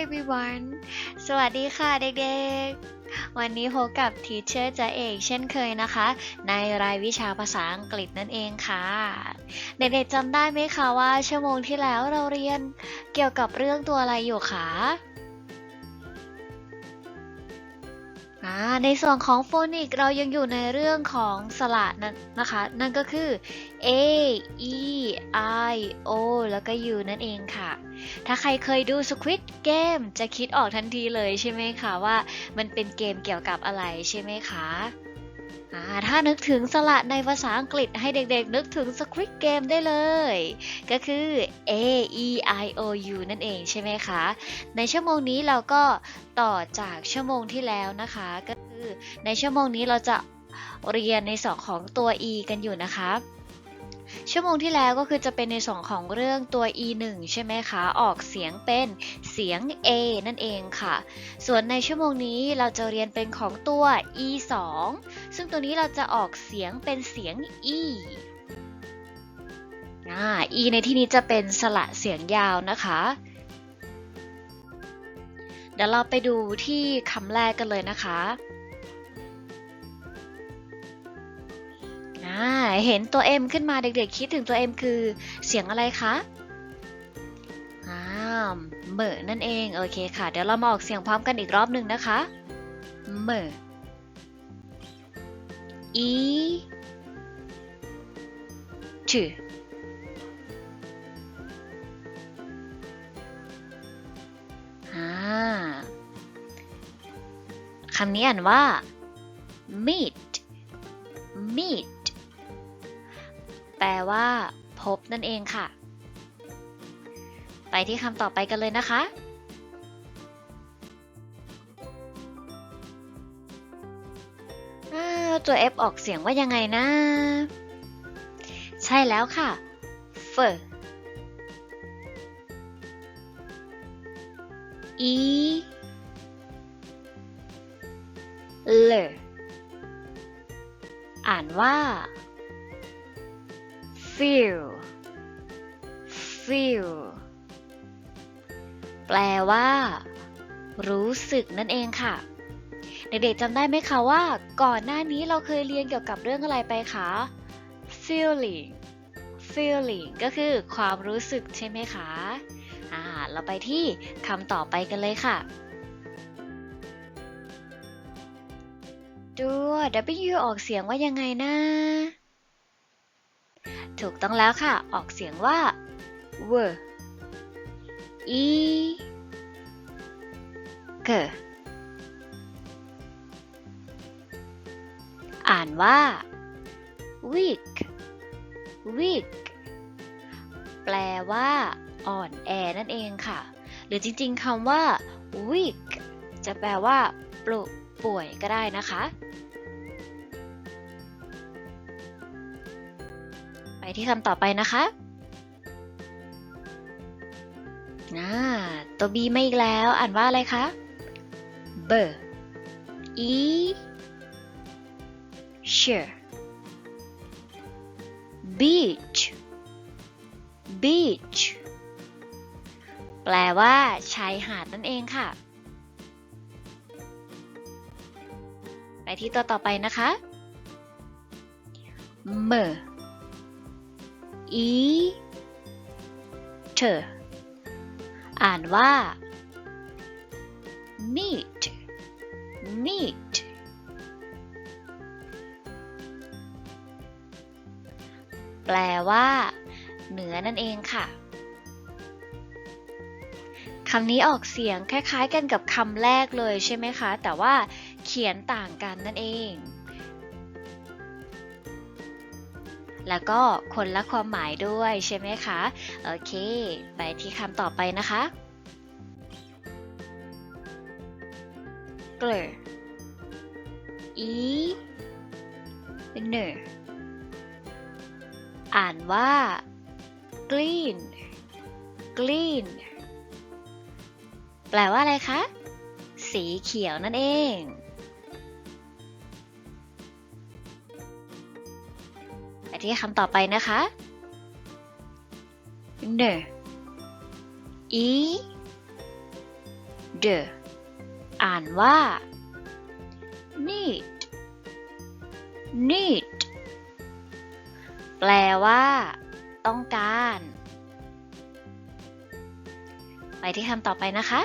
everyone สวัสดีค่ะเด็กๆ วันนี้พบกับ Teacher จ๊ะเอกเช่นเคยนะคะ ในรายวิชาภาษาอังกฤษนั่นเองค่ะ เด็กๆจำได้ไหมคะว่าชั่วโมงที่แล้วเราเรียนเกี่ยวกับเรื่องตัวอะไรอยู่คะ ในส่วนของโฟนิกเรายังอยู่ในเรื่องของสระนั้นนะคะ นั่นก็คือ A E I O แล้วก็ U นั่นเองค่ะ ถ้าใครเคยดู Squid Game จะคิดออกทันทีเลยใช่ไหมคะว่ามันเป็นเกมเกี่ยวกับอะไรใช่ไหมคะถ้านึกถึงสระในภาษาอังกฤษให้เด็กๆนึกถึง Squid Game ได้เลย ก็คือ A E I O U นั่นเองใช่ไหมคะ ในชั่วโมงนี้เราก็ต่อจากชั่วโมงที่แล้วนะคะก็คือในชั่วโมงนี้เราจะเรียนในส่วนของตัว e กันอยู่นะคะชั่วโมงที่แล้วก็คือจะเป็นในส่วนของเรื่องตัว e1 ใช่ไหมคะออกเสียงเป็นเสียง a นั่นเองค่ะส่วนในชั่วโมงนี้เราจะเรียนเป็นของตัว e2 ซึ่งตัวนี้เราจะออกเสียงเป็นเสียง e e ในที่นี้จะเป็นสระเสียงยาวนะคะเดี๋ยวเราไปดูที่คำแรกกันเลยนะคะเห็นตัว M ขึ้นมาเด็กๆคิดถึงตัว M คือเสียงอะไรคะเหม่อนั่นเองโอเคค่ะเดี๋ยวเรามาออกเสียงพร้อมกันอีกรอบหนึ่งนะคะเหม่อ E Tคำนี้อ่านว่า meet meet แปลว่าพบนั่นเองค่ะไปที่คำต่อไปกันเลยนะคะตัว F ออกเสียงว่ายังไงนะใช่แล้วค่ะ f e l อ่านว่า feel feel แปลว่ารู้สึกนั่นเองค่ะเด็กๆจำได้ไหมคะว่าก่อนหน้านี้เราเคยเรียนเกี่ยวกับเรื่องอะไรไปคะ feeling feeling ก็คือความรู้สึกใช่ไหมคะเราไปที่คำต่อไปกันเลยค่ะตัว W ออกเสียงว่ายังไงนะถูกต้องแล้วค่ะออกเสียงว่า w e g อ่านว่า weak weak แปลว่าอ่อนแอนั่นเองค่ะหรือจริงๆคำว่า weak จะแปลว่าป่วยก็ได้นะคะไปที่คำต่อไปนะคะตัว B มาอีกแล้วอ่านว่าอะไรคะ b e sh beach beach แปลว่าชายหาดนั่นเองค่ะไปที่ตัวต่อไปนะคะ m e t อ่านว่า meet meet แปลว่าเนื้อนั่นเองค่ะคำนี้ออกเสียงคล้ายๆกันกับคำแรกเลยใช่ไหมคะแต่ว่าเขียนต่างกันนั่นเองแล้วก็คนละความหมายด้วยใช่ไหมคะโอเคไปที่คำต่อไปนะคะ glare e n อ่านว่า green green แปลว่าอะไรคะสีเขียวนั่นเองไปที่คำต่อไปนะคะ n e d อ่านว่า need need แปลว่าต้องการไปที่คำต่อไปนะคะ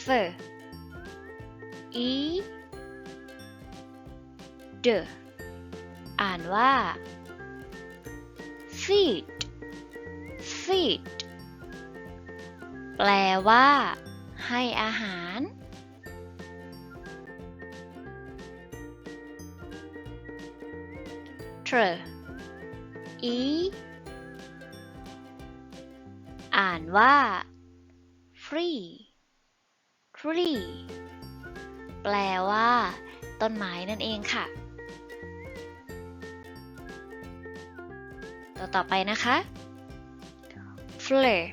fur e d อ่านว่า feed feed แปลว่าให้อาหาร e อ่านว่า free tree แปลว่าต้นไม้นั่นเองค่ะต่อไปนะคะ flare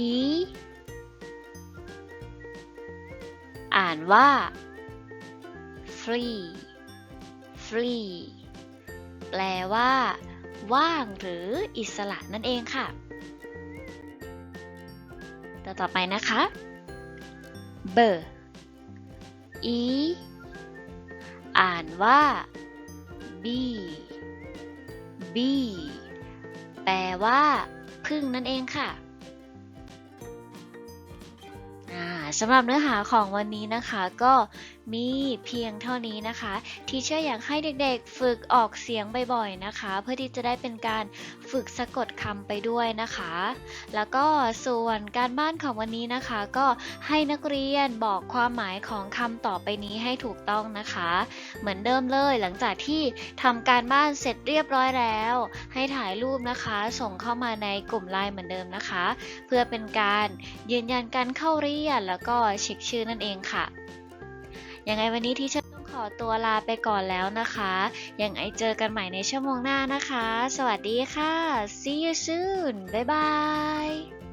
e อ่านว่า free free แปลว่าว่างหรืออิสระนั่นเองค่ะต่อไปนะคะ ber e อ่านว่า bee bee แปลว่าผึ้งนั่นเองค่ะสำหรับเนื้อหาของวันนี้นะคะก็มีเพียงเท่านี้นะคะที่เชื่ออยากให้เด็กๆฝึกออกเสียงบ่อยๆนะคะเพื่อที่จะได้เป็นการฝึกสะกดคำไปด้วยนะคะแล้วก็ส่วนการบ้านของวันนี้นะคะก็ให้นักเรียนบอกความหมายของคำต่อไปนี้ให้ถูกต้องนะคะเหมือนเดิมเลยหลังจากที่ทำการบ้านเสร็จเรียบร้อยแล้วให้ถ่ายรูปนะคะส่งเข้ามาในกลุ่มไลน์เหมือนเดิมนะคะเพื่อเป็นการยืนยันการเข้าเรียนแล้วก็เช็คชื่อนั่นเองค่ะยังไงวันนี้ที่ฉันต้องขอตัวลาไปก่อนแล้วนะคะยังไงเจอกันใหม่ในชั่วโมงหน้านะคะสวัสดีค่ะ See you soon บ๊ายบาย